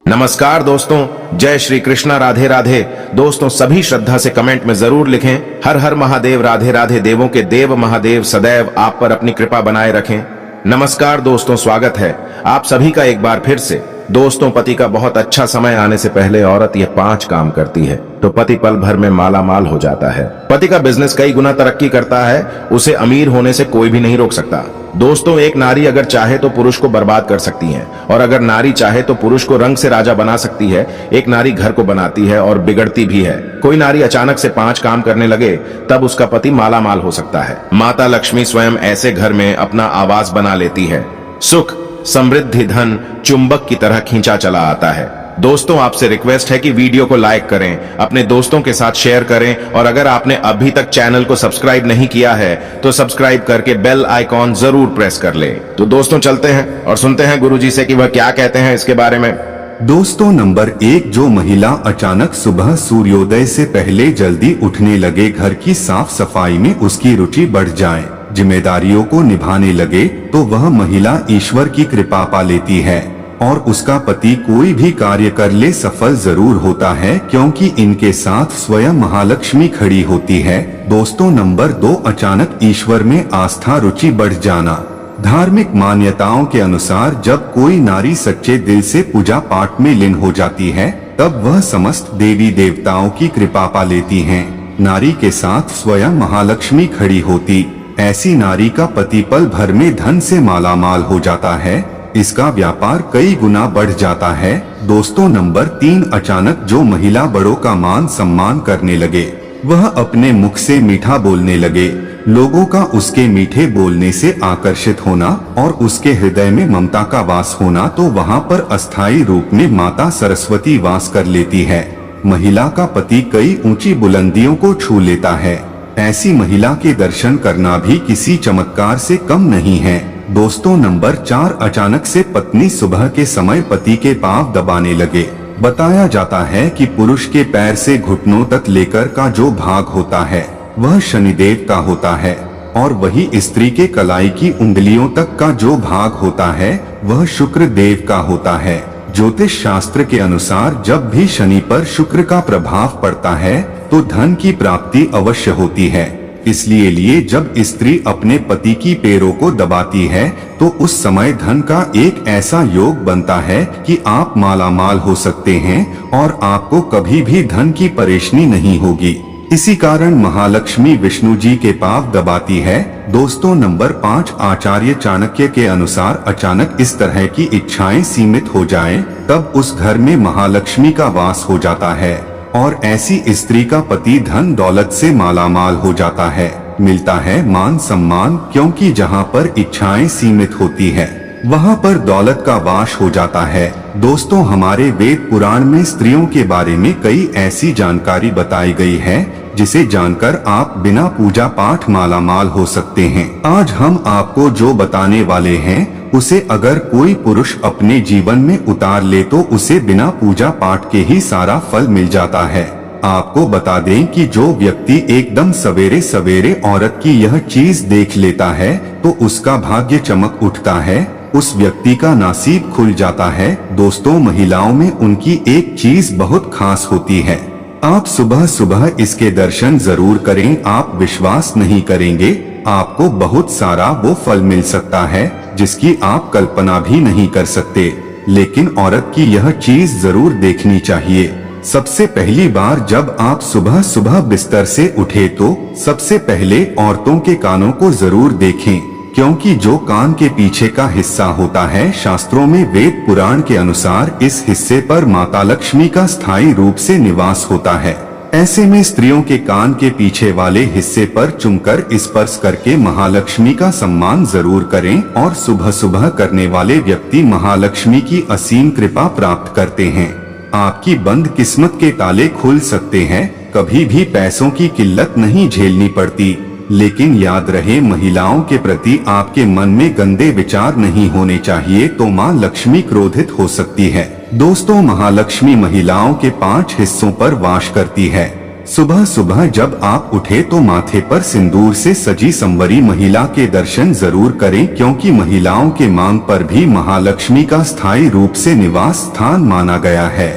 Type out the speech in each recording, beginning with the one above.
नमस्कार दोस्तों, जय श्री कृष्णा, राधे राधे। दोस्तों सभी श्रद्धा से कमेंट में जरूर लिखें, हर हर महादेव, राधे राधे। देवों के देव महादेव सदैव आप पर अपनी कृपा बनाए रखें। नमस्कार दोस्तों, स्वागत है आप सभी का एक बार फिर से। दोस्तों, पति का बहुत अच्छा समय आने से पहले औरत ये 5 काम करती है तो पति पल भर में माला माल हो जाता है। पति का बिजनेस कई गुना तरक्की करता है, उसे अमीर होने से कोई भी नहीं रोक सकता। दोस्तों, एक नारी अगर चाहे तो पुरुष को बर्बाद कर सकती है, और अगर नारी चाहे तो पुरुष को रंग से राजा बना सकती है। एक नारी घर को बनाती है और बिगड़ती भी है। कोई नारी अचानक से 5 काम करने लगे तब उसका पति माला माल हो सकता है। माता लक्ष्मी स्वयं ऐसे घर में अपना आवास बना लेती है। सुख, समृद्धि, धन चुंबक की तरह खींचा चला आता है। दोस्तों, आपसे रिक्वेस्ट है कि वीडियो को लाइक करें, अपने दोस्तों के साथ शेयर करें, और अगर आपने अभी तक चैनल को सब्सक्राइब नहीं किया है तो सब्सक्राइब करके बेल आइकॉन जरूर प्रेस कर ले। तो दोस्तों चलते हैं और सुनते हैं गुरुजी से कि वह क्या कहते हैं इसके बारे में। दोस्तों, नंबर 1, जो महिला अचानक सुबह सूर्योदय से पहले जल्दी उठने लगे, घर की साफ सफाई में उसकी रुचि बढ़ जाए, जिम्मेदारियों को निभाने लगे, तो वह महिला ईश्वर की कृपा पा लेती है और उसका पति कोई भी कार्य कर ले सफल जरूर होता है, क्योंकि इनके साथ स्वयं महालक्ष्मी खड़ी होती है। दोस्तों, नंबर 2, अचानक ईश्वर में आस्था, रुचि बढ़ जाना। धार्मिक मान्यताओं के अनुसार जब कोई नारी सच्चे दिल से पूजा पाठ में लीन हो जाती है तब वह समस्त देवी देवताओं की कृपा पा लेती है। नारी के साथ स्वयं महालक्ष्मी खड़ी होती ऐसी नारी का पति पल भर में धन से मालामाल हो जाता है, इसका व्यापार कई गुना बढ़ जाता है। दोस्तों, नंबर 3, अचानक जो महिला बड़ों का मान सम्मान करने लगे, वह अपने मुख से मीठा बोलने लगे, लोगों का उसके मीठे बोलने से आकर्षित होना और उसके हृदय में ममता का वास होना, तो वहाँ पर अस्थायी रूप में माता सरस्वती वास कर लेती है। महिला का पति कई ऊंची बुलंदियों को छू लेता है। ऐसी महिला के दर्शन करना भी किसी चमत्कार से कम नहीं है। दोस्तों, नंबर 4, अचानक से पत्नी सुबह के समय पति के पांव दबाने लगे। बताया जाता है कि पुरुष के पैर से घुटनों तक लेकर का जो भाग होता है वह शनिदेव का होता है, और वही स्त्री के कलाई की उंगलियों तक का जो भाग होता है वह शुक्र देव का होता है। ज्योतिष शास्त्र के अनुसार जब भी शनि पर शुक्र का प्रभाव पड़ता है तो धन की प्राप्ति अवश्य होती है। इसलिए जब स्त्री अपने पति की पैरों को दबाती है तो उस समय धन का एक ऐसा योग बनता है कि आप मालामाल हो सकते हैं और आपको कभी भी धन की परेशानी नहीं होगी। इसी कारण महालक्ष्मी विष्णु जी के पांव दबाती है। दोस्तों, नंबर 5, आचार्य चाणक्य के अनुसार अचानक इस तरह की इच्छाएं सीमित हो जाएं, तब उस घर में महालक्ष्मी का वास हो जाता है और ऐसी स्त्री का पति धन दौलत से मालामाल हो जाता है। मिलता है मान सम्मान, क्योंकि जहाँ पर इच्छाएं सीमित होती है वहाँ पर दौलत का वास हो जाता है। दोस्तों, हमारे वेद पुराण में स्त्रियों के बारे में कई ऐसी जानकारी बताई गई है जिसे जानकर आप बिना पूजा पाठ मालामाल हो सकते हैं। आज हम आपको जो बताने वाले हैं उसे अगर कोई पुरुष अपने जीवन में उतार ले तो उसे बिना पूजा पाठ के ही सारा फल मिल जाता है। आपको बता दें कि जो व्यक्ति एकदम सवेरे सवेरे औरत की यह चीज देख लेता है तो उसका भाग्य चमक उठता है, उस व्यक्ति का नसीब खुल जाता है। दोस्तों, महिलाओं में उनकी एक चीज बहुत खास होती है। आप सुबह सुबह इसके दर्शन जरूर करें, आप विश्वास नहीं करेंगे, आपको बहुत सारा वो फल मिल सकता है जिसकी आप कल्पना भी नहीं कर सकते। लेकिन औरत की यह चीज जरूर देखनी चाहिए। सबसे पहली बार जब आप सुबह सुबह बिस्तर से उठे तो सबसे पहले औरतों के कानों को जरूर देखें, क्योंकि जो कान के पीछे का हिस्सा होता है, शास्त्रों में वेद पुराण के अनुसार इस हिस्से पर माता लक्ष्मी का स्थायी रूप से निवास होता है। ऐसे में स्त्रियों के कान के पीछे वाले हिस्से पर चुमकर स्पर्श करके महालक्ष्मी का सम्मान जरूर करें, और सुबह सुबह करने वाले व्यक्ति महालक्ष्मी की असीम कृपा प्राप्त करते हैं। आपकी बंद किस्मत के ताले खुल सकते हैं, कभी भी पैसों की किल्लत नहीं झेलनी पड़ती। लेकिन याद रहे, महिलाओं के प्रति आपके मन में गंदे विचार नहीं होने चाहिए, तो माँ लक्ष्मी क्रोधित हो सकती है। दोस्तों, महालक्ष्मी महिलाओं के 5 हिस्सों पर वास करती है। सुबह सुबह जब आप उठे तो माथे पर सिंदूर से सजी संवरी महिला के दर्शन जरूर करें, क्योंकि महिलाओं के मांग पर भी महालक्ष्मी का स्थायी रूप से निवास स्थान माना गया है।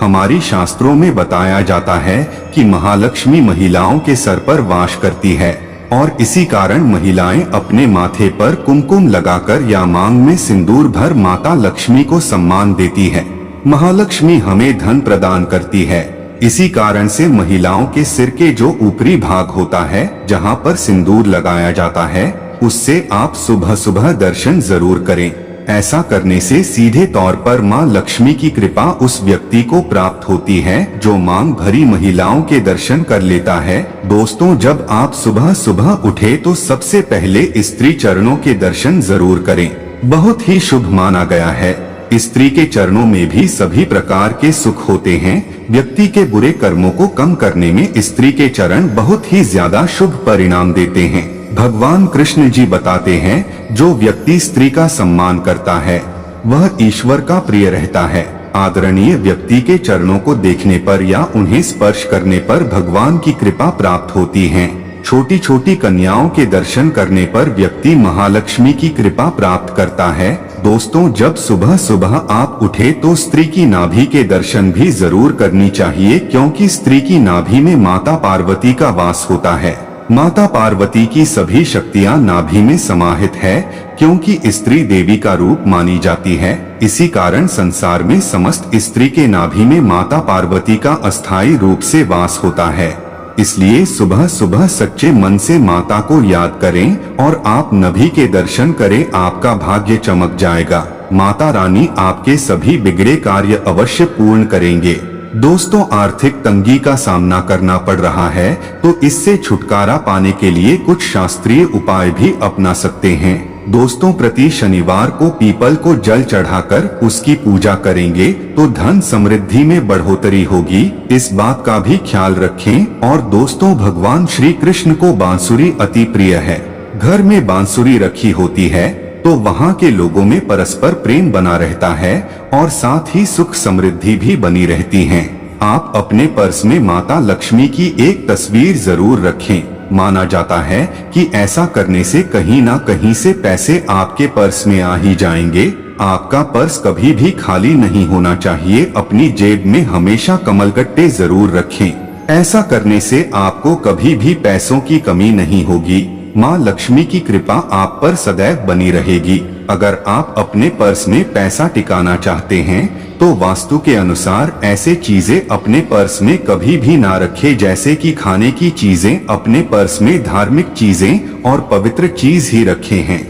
हमारी शास्त्रों में बताया जाता है कि महालक्ष्मी महिलाओं के सर पर वास करती है और इसी कारण महिलाएं अपने माथे पर कुमकुम लगाकर या मांग में सिंदूर भर माता लक्ष्मी को सम्मान देती है। महालक्ष्मी हमें धन प्रदान करती है, इसी कारण से महिलाओं के सिर के जो ऊपरी भाग होता है, जहां पर सिंदूर लगाया जाता है, उससे आप सुबह सुबह दर्शन जरूर करें। ऐसा करने से सीधे तौर पर मां लक्ष्मी की कृपा उस व्यक्ति को प्राप्त होती है जो मांग भरी महिलाओं के दर्शन कर लेता है। दोस्तों, जब आप सुबह सुबह उठे तो सबसे पहले स्त्री चरणों के दर्शन जरूर करें। बहुत ही शुभ माना गया है। स्त्री के चरणों में भी सभी प्रकार के सुख होते हैं। व्यक्ति के बुरे कर्मों को कम करने में स्त्री के चरण बहुत ही ज्यादा शुभ परिणाम देते हैं। भगवान कृष्ण जी बताते हैं, जो व्यक्ति स्त्री का सम्मान करता है वह ईश्वर का प्रिय रहता है। आदरणीय व्यक्ति के चरणों को देखने पर या उन्हें स्पर्श करने पर भगवान की कृपा प्राप्त होती है। छोटी छोटी कन्याओं के दर्शन करने पर व्यक्ति महालक्ष्मी की कृपा प्राप्त करता है। दोस्तों, जब सुबह सुबह आप उठे तो स्त्री की नाभि के दर्शन भी जरूर करनी चाहिए, क्योंकि स्त्री की नाभि में माता पार्वती का वास होता है। माता पार्वती की सभी शक्तियां नाभि में समाहित है, क्योंकि स्त्री देवी का रूप मानी जाती है। इसी कारण संसार में समस्त स्त्री के नाभि में माता पार्वती का अस्थायी रूप से वास होता है। इसलिए सुबह सुबह सच्चे मन से माता को याद करें और आप नाभि के दर्शन करें, आपका भाग्य चमक जाएगा। माता रानी आपके सभी बिगड़े कार्य अवश्य पूर्ण करेंगे। दोस्तों, आर्थिक तंगी का सामना करना पड़ रहा है तो इससे छुटकारा पाने के लिए कुछ शास्त्रीय उपाय भी अपना सकते हैं। दोस्तों, प्रति शनिवार को पीपल को जल चढ़ाकर उसकी पूजा करेंगे तो धन समृद्धि में बढ़ोतरी होगी। इस बात का भी ख्याल रखें। और दोस्तों, भगवान श्री कृष्ण को बांसुरी अति प्रिय है। घर में बांसुरी रखी होती है तो वहाँ के लोगों में परस्पर प्रेम बना रहता है और साथ ही सुख समृद्धि भी बनी रहती है। आप अपने पर्स में माता लक्ष्मी की एक तस्वीर जरूर रखें। माना जाता है कि ऐसा करने से कहीं ना कहीं से पैसे आपके पर्स में आ ही जाएंगे। आपका पर्स कभी भी खाली नहीं होना चाहिए। अपनी जेब में हमेशा कमलगट्टे जरूर रखें। ऐसा करने से आपको कभी भी पैसों की कमी नहीं होगी। माँ लक्ष्मी की कृपा आप पर सदैव बनी रहेगी। अगर आप अपने पर्स में पैसा टिकाना चाहते हैं तो वास्तु के अनुसार ऐसे चीजें अपने पर्स में कभी भी ना रखें, जैसे कि खाने की चीजें। अपने पर्स में धार्मिक चीजें और पवित्र चीज ही रखे हैं।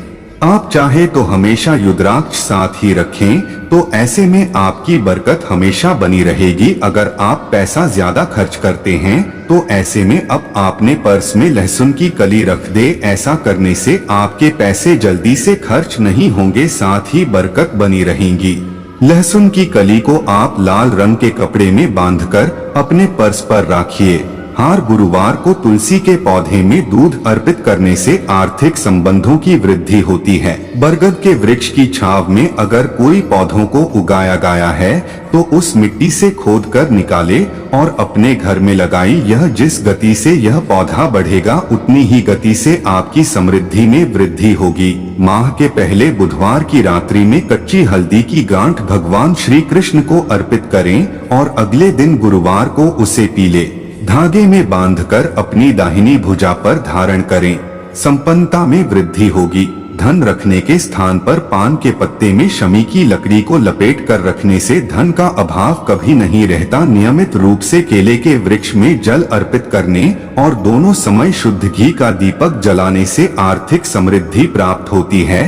आप चाहे तो हमेशा रुद्राक्ष साथ ही रखें, तो ऐसे में आपकी बरकत हमेशा बनी रहेगी। अगर आप पैसा ज्यादा खर्च करते हैं तो ऐसे में अब आपने पर्स में लहसुन की कली रख दे। ऐसा करने से आपके पैसे जल्दी से खर्च नहीं होंगे, साथ ही बरकत बनी रहेगी। लहसुन की कली को आप लाल रंग के कपड़े में बांधकर अपने पर्स पर रखिए। हर गुरुवार को तुलसी के पौधे में दूध अर्पित करने से आर्थिक संबंधों की वृद्धि होती है। बरगद के वृक्ष की छाव में अगर कोई पौधों को उगाया गया है तो उस मिट्टी से खोदकर निकाले और अपने घर में लगाई। यह जिस गति से यह पौधा बढ़ेगा उतनी ही गति से आपकी समृद्धि में वृद्धि होगी। माह के पहले बुधवार की रात्रि में कच्ची हल्दी की गांठ भगवान श्री कृष्ण को अर्पित करें और अगले दिन गुरुवार को उसे पीले धागे में बांधकर अपनी दाहिनी भुजा पर धारण करें। संपन्नता में वृद्धि होगी। धन रखने के स्थान पर पान के पत्ते में शमी की लकड़ी को लपेट कर रखने से धन का अभाव कभी नहीं रहता। नियमित रूप से केले के वृक्ष में जल अर्पित करने और दोनों समय शुद्ध घी का दीपक जलाने से आर्थिक समृद्धि प्राप्त होती है।